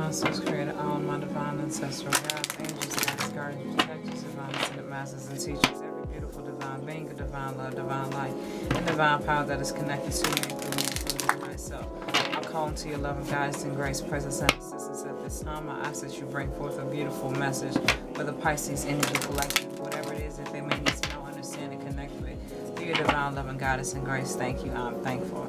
divine source creator, all of my divine ancestral guides, angels, guides, guardians, protectors, divine ascended masters and teachers, every beautiful divine being, a divine love, divine light, and divine power that is connected to me, including myself. I call into your loving guidance and grace, presence, and assistance at this time. I ask that you bring forth a beautiful message for the Pisces energy collective, whatever it is that they may need to know, understand, and connect with. Through your divine loving guidance and grace, thank you. I'm thankful.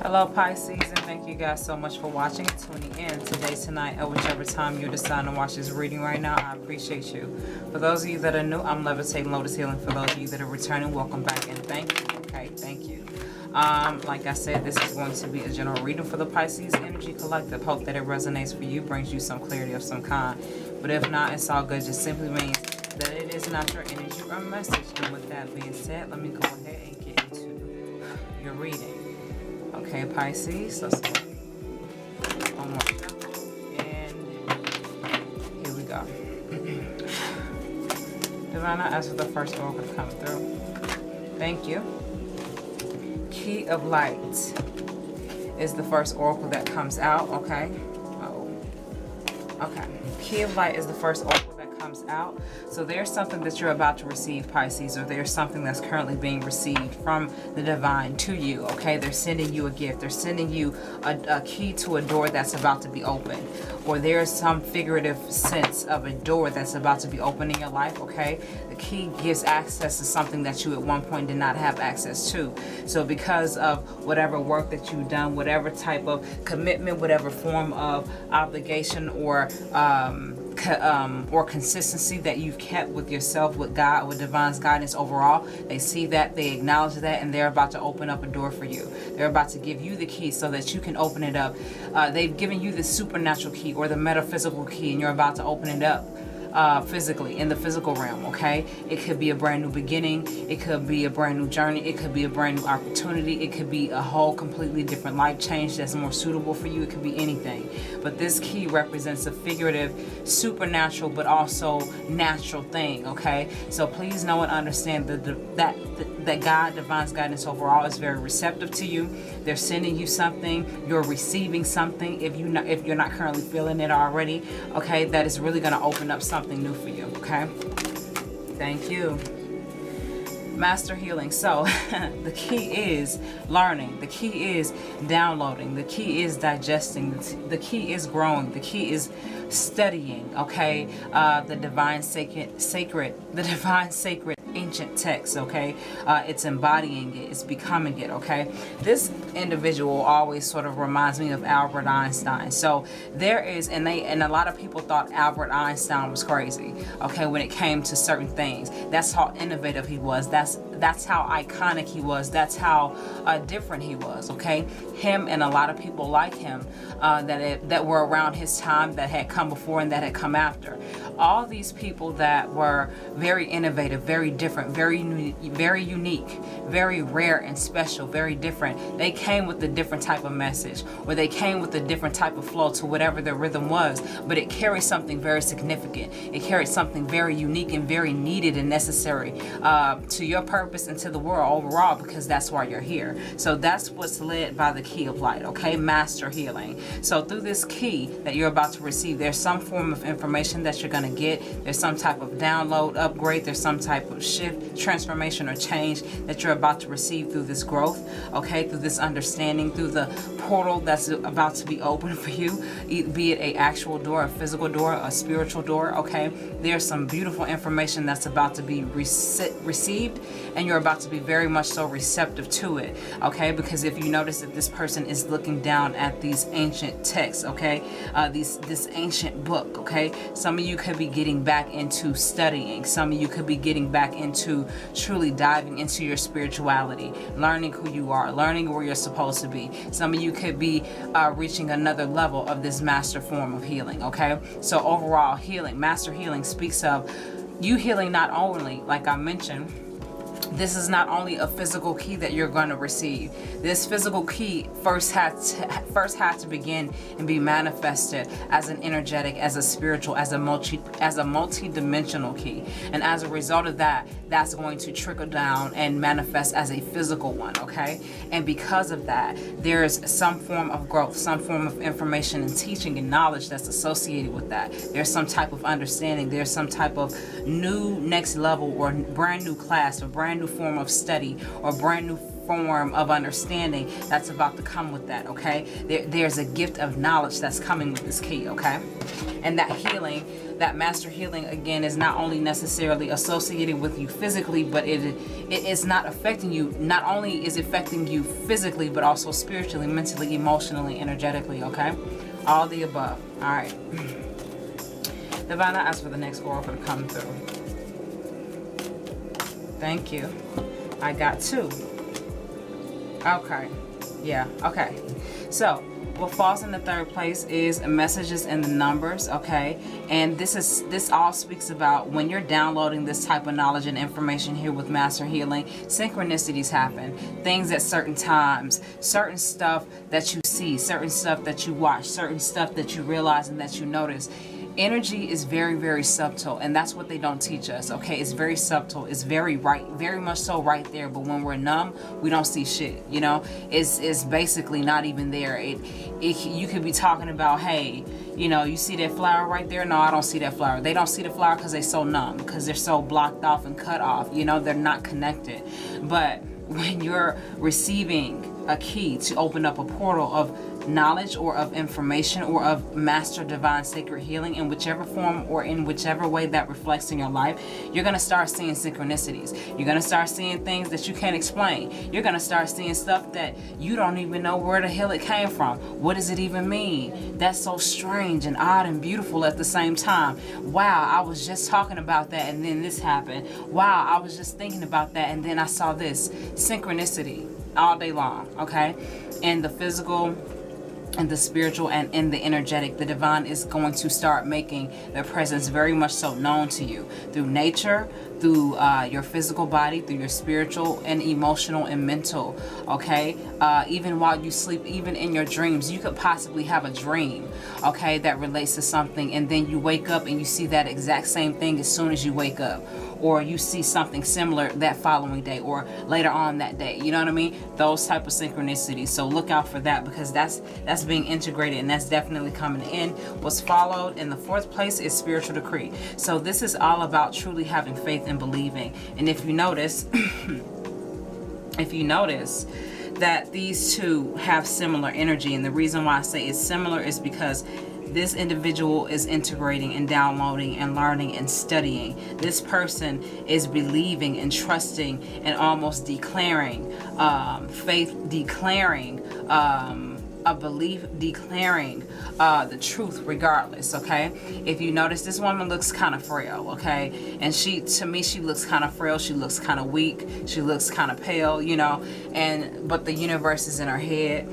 Hello Pisces, and thank you guys so much for watching and tuning in today, tonight, or whichever time you're deciding to watch this reading right now. I appreciate you. For those of you that are new, I'm Levitating Lotus Healing. For those of you that are returning, welcome back and thank you. Okay, thank you. Like I said, this is going to be a general reading for the Pisces Energy Collective. Hope that it resonates for you, brings you some clarity of some kind. But if not, it's all good. Just simply means that it is not your energy or message. And with that being said, let me go ahead and get into your reading. Okay, Pisces, let's go. One more shuffle, and here we go. Divine, I ask for the first oracle to come through. Thank you. Key of Light is the first oracle that comes out, okay? Okay. Key of Light is the first oracle that comes out. So there's something that you're about to receive, Pisces, or there's something that's currently being received from the divine to you, okay? They're sending you a gift. They're sending you a key to a door that's about to be opened, or there's some figurative sense of a door that's about to be open in your life, okay? The key gives access to something that you at one point did not have access to. So because of whatever work that you've done, whatever type of commitment, whatever form of obligation or consistency that you've kept with yourself, with God, with divine's guidance overall, they see that, they acknowledge that, and they're about to open up a door for you. They're about to give you the key so that you can open it up. They've given you the supernatural key or the metaphysical key, and you're about to open it up. Physically, in the physical realm, okay? It could be a brand new beginning. It could be a brand new journey. It could be a brand new opportunity. It could be a whole completely different life change that's more suitable for you. It could be anything. But this key represents a figurative, supernatural, but also natural thing, okay? So please know and understand that God, divine's guidance overall, is very receptive to you. They're sending you something. You're receiving something. If you're not currently feeling it already, okay, that is really going to open up something new for you, okay? Thank you. Master healing. So the key is learning. The key is downloading. The key is digesting. The key is growing. The key is studying, okay? The divine sacred ancient text, okay? It's embodying it, it's becoming it, okay? This individual always sort of reminds me of Albert Einstein. So there is, and a lot of people thought Albert Einstein was crazy, okay, when it came to certain things. That's how innovative he was. That's how iconic he was. That's how different he was, okay? Him and a lot of people like him that were around his time, that had come before and that had come after. All these people that were very innovative, very different, very unique, very rare and special, very different. They came with a different type of message, or they came with a different type of flow to whatever their rhythm was, but it carried something very significant. It carried something very unique and very needed and necessary to your purpose and to the world overall, because that's why you're here. So that's what's led by the key of light, okay? Master healing. So through this key that you're about to receive, there's some form of information that you're going to get. There's some type of download, upgrade. There's some type of shift, transformation, or change that you're about to receive through this growth, okay? Through this understanding, through the portal that's about to be open for you, be it an actual door, a physical door, a spiritual door, okay? There's some beautiful information that's about to be received, and you're about to be very much so receptive to it, okay? Because if you notice that this person is looking down at these ancient texts, okay? This ancient book, okay? Some of you could be getting back into studying. Some of you could be getting back into truly diving into your spirituality, learning who you are, learning where you're supposed to be. Some of you could be reaching another level of this master form of healing, okay? So overall healing, master healing speaks of you healing not only, like I mentioned, This is not only a physical key that you're going to receive. This physical key first had to begin and be manifested as an energetic, as a spiritual, as a multi-dimensional key. And as a result of that, that's going to trickle down and manifest as a physical one, okay? And because of that, there's some form of growth, some form of information and teaching and knowledge that's associated with that. There's some type of understanding. There's some type of new next level or brand new class or brand new form of study or brand new form of understanding that's about to come with that, okay? There's a gift of knowledge that's coming with this key, okay? And that healing, that master healing, again, is not only necessarily associated with you physically, but it is not affecting you. Not only is it affecting you physically, but also spiritually, mentally, emotionally, energetically, okay? All the above. All right. Divine, I ask for the next oracle to come through. Thank you. I got 2. Okay. Yeah. Okay. So what falls in the 3rd place is messages and the numbers. Okay. And this all speaks about when you're downloading this type of knowledge and information here with master healing, synchronicities happen, things at certain times, certain stuff that you see, certain stuff that you watch, certain stuff that you realize and that you notice. Energy is very, very subtle, and that's what they don't teach us, okay? It's very subtle. It's very much so right there, but when we're numb, we don't see shit, you know? It's basically not even there. You could be talking about, hey, you know, you see that flower right there? No, I don't see that flower. They don't see the flower because they're so numb, because they're so blocked off and cut off, you know? They're not connected. But when you're receiving a key to open up a portal of knowledge or of information or of master divine sacred healing, in whichever form or in whichever way that reflects in your life, you're going to start seeing synchronicities. You're going to start seeing things that you can't explain. You're going to start seeing stuff that you don't even know where the hell it came from. What does it even mean? That's so strange and odd and beautiful at the same time. Wow, I was just talking about that and then this happened. Wow, I was just thinking about that and then I saw this. Synchronicity all day long, okay? And the physical and the spiritual and in the energetic, the divine is going to start making their presence very much so known to you through nature, through your physical body, through your spiritual and emotional and mental, okay? Even while you sleep, even in your dreams, you could possibly have a dream, okay, that relates to something, and then you wake up and you see that exact same thing as soon as you wake up, or you see something similar that following day or later on that day, you know what I mean? Those type of synchronicities. So look out for that, because that's being integrated and that's definitely coming in. What's followed in the 4th place is spiritual decree. So this is all about truly having faith and believing. And if you notice, that these two have similar energy, and the reason why I say it's similar is because this individual is integrating and downloading and learning and studying. This person is believing and trusting and almost declaring faith, declaring a belief, declaring the truth regardless, okay? If you notice, this woman looks kind of frail, okay? And to me, she looks kind of frail. She looks kind of weak. She looks kind of pale, you know? But the universe is in her head.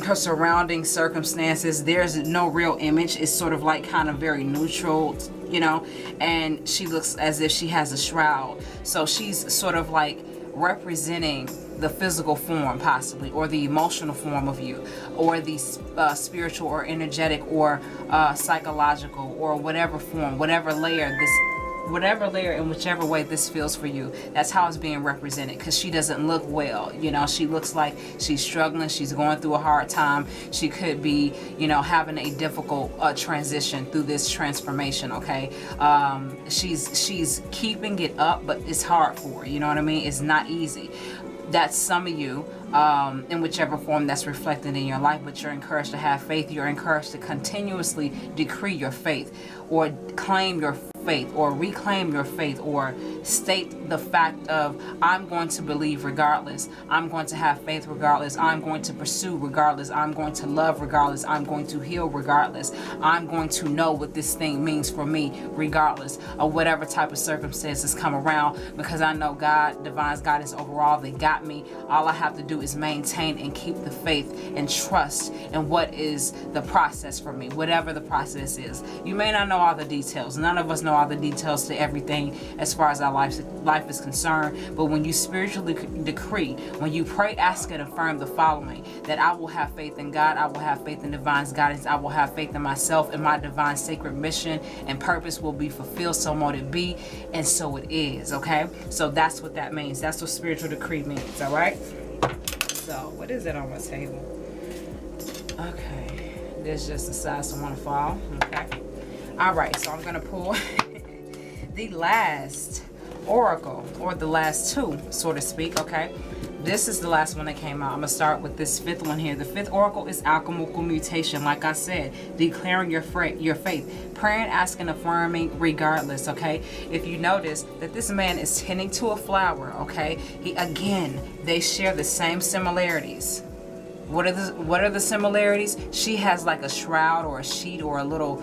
Her surrounding circumstances, there's no real image. It's sort of like kind of very neutral, you know? And she looks as if she has a shroud. So she's sort of like representing the physical form possibly, or the emotional form of you, or the spiritual or energetic or psychological, or whatever form, whatever layer in whichever way this feels for you. That's how it's being represented, because she doesn't look well, you know? She looks like she's struggling. She's going through a hard time. She could be, you know, having a difficult transition through this transformation, okay? She's keeping it up, but it's hard for her, you know what I mean? It's not easy. That's some of you, in whichever form that's reflected in your life, but you're encouraged to have faith. You're encouraged to continuously decree your faith, or claim your faith, or reclaim your faith, or state the fact of, I'm going to believe regardless. I'm going to have faith regardless. I'm going to pursue regardless. I'm going to love regardless. I'm going to heal regardless. I'm going to know what this thing means for me regardless of whatever type of circumstances come around, because I know God, divine's guidance overall, they got me. All I have to do is maintain and keep the faith and trust in what is the process for me, whatever the process is. You may not know all the details. None of us know all the details to everything as far as our life is concerned. But when you spiritually decree, when you pray, ask, and affirm the following, that I will have faith in God, I will have faith in divine's guidance, I will have faith in myself, and my divine sacred mission and purpose will be fulfilled, so mote it be, and so it is. Okay, so that's what that means. That's what spiritual decree means. All right, so what is it on my table? Okay, there's just a side, so I want to fall. Okay, all right, so I'm gonna pull the last oracle, or the last two, so to speak. Okay, this is the last one that came out. I'm gonna start with this fifth one here. The fifth oracle is alchemical mutation. Like I said, declaring your faith, praying, asking, affirming, regardless. Okay, if you notice that this man is tending to a flower. Okay, they share the same similarities. What are the similarities? She has like a shroud or a sheet or a little,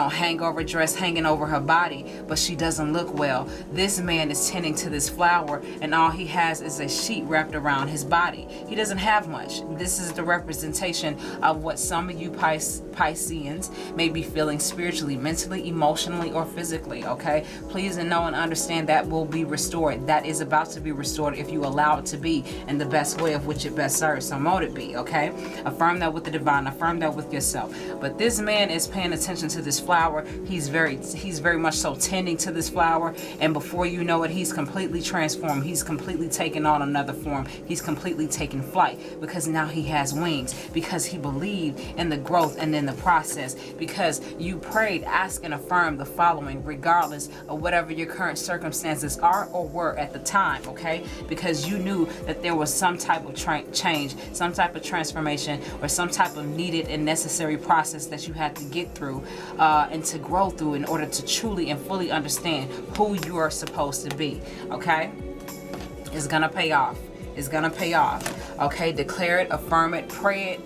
hangover dress hanging over her body, but she doesn't look well. This man is tending to this flower, and all he has is a sheet wrapped around his body. He doesn't have much. This is the representation of what some of you Pisceans may be feeling spiritually, mentally, emotionally, or physically. Okay, please and know and understand that will be restored. That is about to be restored if you allow it to be in the best way of which it best serves. So mote it be. Okay, affirm that with the divine, affirm that with yourself. But this man is paying attention to this flower. He's very much so tending to this flower, and before you know it, he's completely transformed. He's completely taken on another form. He's completely taken flight, because now he has wings, because he believed in the growth and in the process, because you prayed, ask, and affirm the following, regardless of whatever your current circumstances are or were at the time. Okay, because you knew that there was some type of change, some type of transformation, or some type of needed and necessary process that you had to get through and to grow through in order to truly and fully understand who you are supposed to be. Okay, it's gonna pay off. It's gonna pay off. Okay, declare it, affirm it, pray,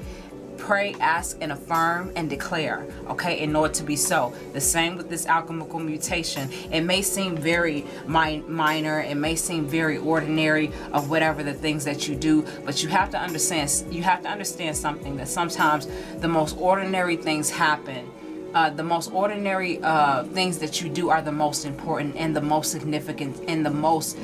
ask, and affirm, and declare. Okay, in order to be so. The same with this alchemical mutation. It may seem very minor, it may seem very ordinary of whatever the things that you do, but you have to understand something, that sometimes the most ordinary things happen. The most ordinary things that you do are the most important and the most significant and the most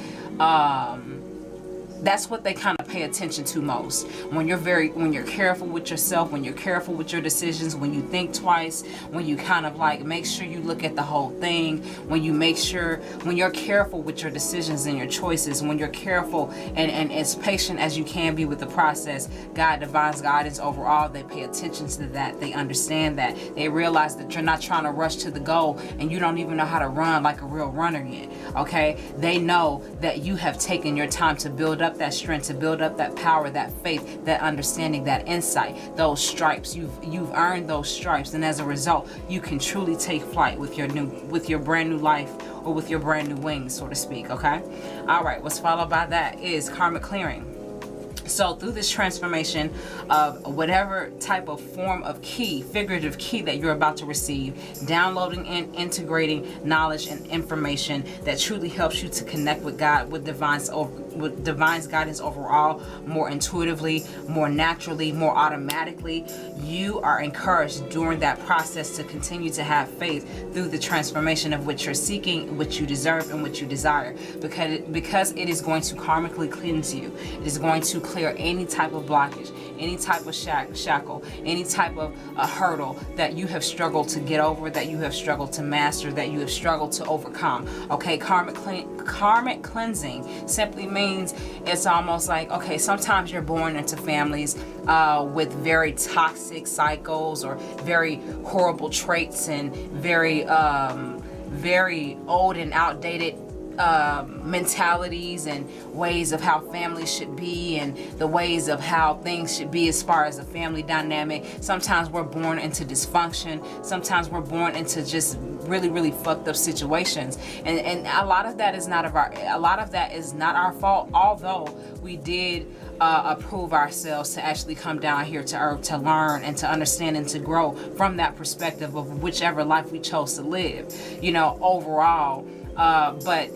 that's what they kind of pay attention to most. When you're careful with yourself, when you're careful with your decisions, when you think twice, when you kind of like make sure you look at the whole thing, when you're careful with your decisions and your choices, when you're careful and as patient as you can be with the process, God, divine's guidance overall, they pay attention to that. They understand that. They realize that you're not trying to rush to the goal, and you don't even know how to run like a real runner yet. Okay, they know that you have taken your time to build up that strength, to build up that power, that faith, that understanding, that insight, those stripes. You've earned those stripes, and as a result, you can truly take flight with your brand new life, or with your brand new wings, so to speak. Okay, all right, what's followed by that is karmic clearing. So through this transformation of whatever type of form of key, figurative key that you're about to receive, downloading and integrating knowledge and information that truly helps you to connect with God, with divine's guidance overall, more intuitively, more naturally, more automatically, you are encouraged during that process to continue to have faith through the transformation of what you're seeking, what you deserve, and what you desire, because it is going to karmically cleanse you. It is going to clear any type of blockage, any type of shackle, any type of a hurdle that you have struggled to get over, that you have struggled to master, that you have struggled to overcome. Okay, karmic cleansing simply means it's almost like, okay, sometimes you're born into families with very toxic cycles or very horrible traits and very old and outdated mentalities and ways of how families should be, and the ways of how things should be as far as a family dynamic. Sometimes we're born into dysfunction. Sometimes we're born into just really fucked up situations, and a lot of that is not our fault, although we did approve ourselves to actually come down here to earth to learn and to understand and to grow from that perspective of whichever life we chose to live, overall. But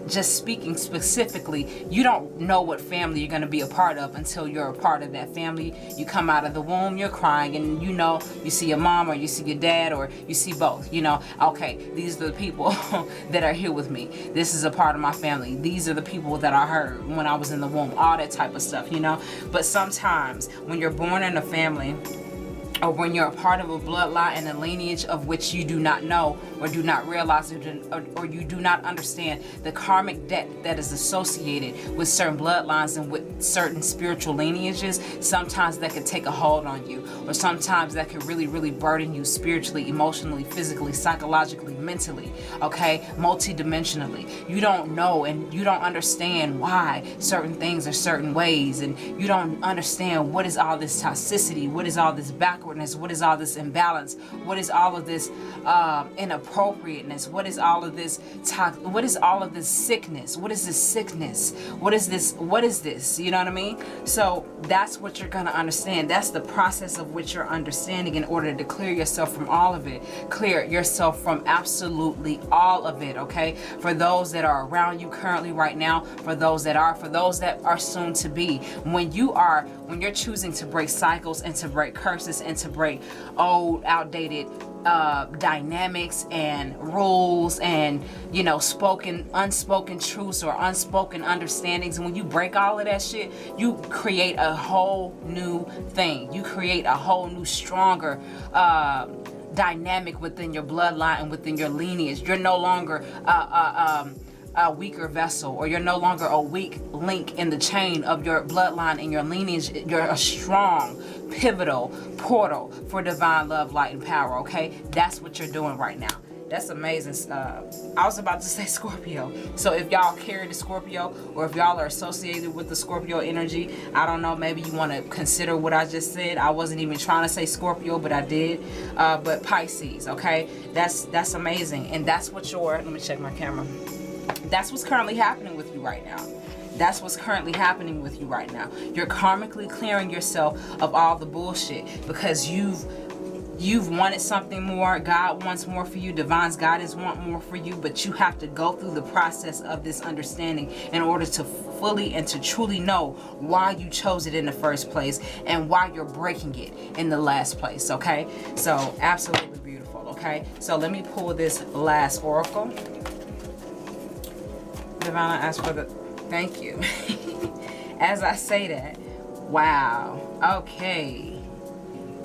just speaking specifically, you don't know what family you're going to be a part of until you're a part of that family. You come out of the womb, you're crying, and you know, you see your mom or you see your dad or you see both, you know, okay, these are the people that are here with me. This is a part of my family. These are the people that I heard when I was in the womb, all that type of stuff, you know. But sometimes when you're born in a family, or when you're a part of a bloodline and a lineage of which you do not know or do not realize or you do not understand the karmic debt that is associated with certain bloodlines and with certain spiritual lineages, sometimes that could take a hold on you, or sometimes that could really, really burden you spiritually, emotionally, physically, psychologically, mentally, okay, multidimensionally. You don't know and you don't understand why certain things are certain ways, and you don't understand what is all this toxicity, what is all this backwardness, what is all this imbalance, what is all of this inappropriateness, what is all of this what is all of this sickness, what is this sickness, what is this, you know what I mean? So that's what you're going to understand. That's the process of which you're understanding in order to clear yourself from all of it, clear yourself from absolutely all of it, okay? For those that are around you currently right now, for those that are soon to be, when you're choosing to break cycles and to break curses and to break old outdated dynamics and rules and, you know, unspoken truths or unspoken understandings, and when you break all of that shit, you create a whole new thing. You create a whole new stronger dynamic within your bloodline and within your lineage. You're no longer a weaker vessel, or you're no longer a weak link in the chain of your bloodline and your lineage. You're a strong, pivotal portal for divine love, light, and power, okay? That's what you're doing right now. That's amazing. I was about to say Scorpio. So if y'all carry the Scorpio, or if y'all are associated with the Scorpio energy, I don't know, maybe you want to consider what I just said. I wasn't even trying to say Scorpio, but I did. But Pisces, okay? That's amazing. And that's what let me check my camera. That's what's currently happening with you right now. That's what's currently happening with you right now. You're karmically clearing yourself of all the bullshit because you've wanted something more. God wants more for you. Divine's guidance want more for you, but you have to go through the process of this understanding in order to fully and to truly know why you chose it in the first place and why you're breaking it in the last place, okay? So absolutely beautiful, okay? So let me pull this last oracle. Divine, I ask for the thank you. As I say that, wow, okay,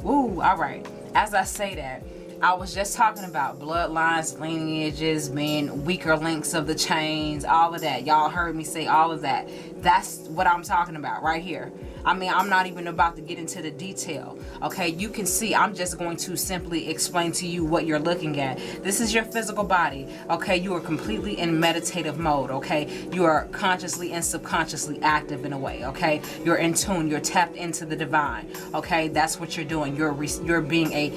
woo, all right. As I say that, I was just talking about bloodlines, lineages, being weaker links of the chains, all of that. Y'all heard me say all of that. That's what I'm talking about right here. I mean, I'm not even about to get into the detail, okay? You can see, I'm just going to simply explain to you what you're looking at. This is your physical body, okay? You are completely in meditative mode, okay? You are consciously and subconsciously active in a way, okay? You're in tune, you're tapped into the divine, okay? That's what you're doing. You're being a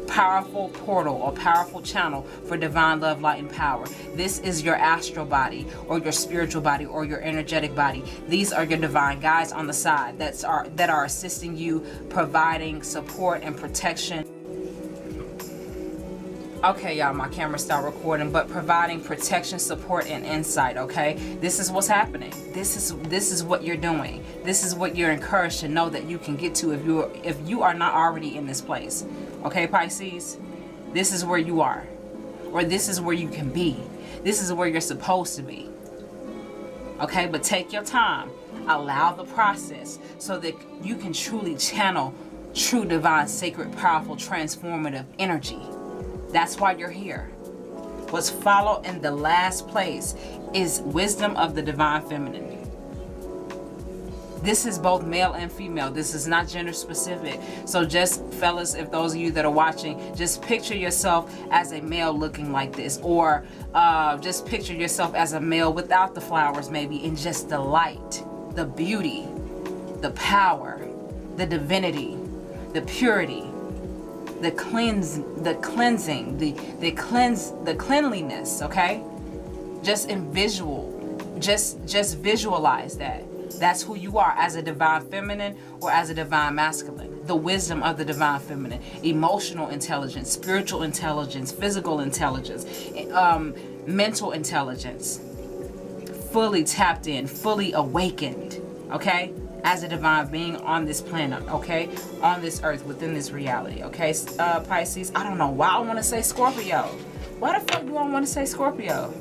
powerful portal or powerful channel for divine love, light, and power. This is your astral body or your spiritual body or your energetic body. These are your divine guides on the side that are assisting you, providing support and protection. Okay, y'all, my camera stopped recording, but providing protection, support, and insight, okay? This is what's happening. This is what you're doing. This is what you're encouraged to know that you can get to if you are not already in this place. Okay, Pisces? This is where you are. Or this is where you can be. This is where you're supposed to be. Okay, but take your time. Allow the process so that you can truly channel true, divine, sacred, powerful, transformative energy. That's why you're here. What's followed in the last place is wisdom of the divine feminine. This is both male and female. This is not gender specific. So just fellas, if those of you that are watching, just picture yourself as a male looking like this, or just picture yourself as a male without the flowers maybe, and just the light, the beauty, the power, the divinity, the purity, the cleansing, the cleanliness, okay? Just visualize that. That's who you are as a divine feminine or as a divine masculine. The wisdom of the divine feminine, emotional intelligence, spiritual intelligence, physical intelligence, mental intelligence, fully tapped in, fully awakened, okay, as a divine being on this planet, okay, on this earth, within this reality, okay, Pisces. I don't know why I want to say Scorpio. Why the fuck do I want to say Scorpio?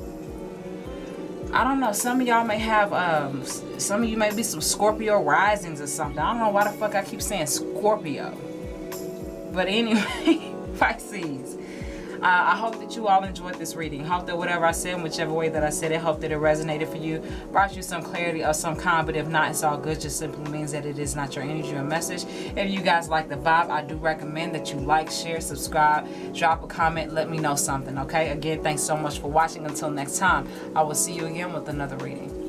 I don't know. Some of y'all may have, some of you may be some Scorpio risings or something. I don't know why the fuck I keep saying Scorpio. But anyway, Pisces. I hope that you all enjoyed this reading. Hope that whatever I said, in whichever way that I said it, hope that it resonated for you, brought you some clarity of some kind. But if not, it's all good. Just simply means that it is not your energy or message. If you guys like the vibe, I do recommend that you like, share, subscribe, drop a comment, let me know something, okay? Again, thanks so much for watching. Until next time, I will see you again with another reading.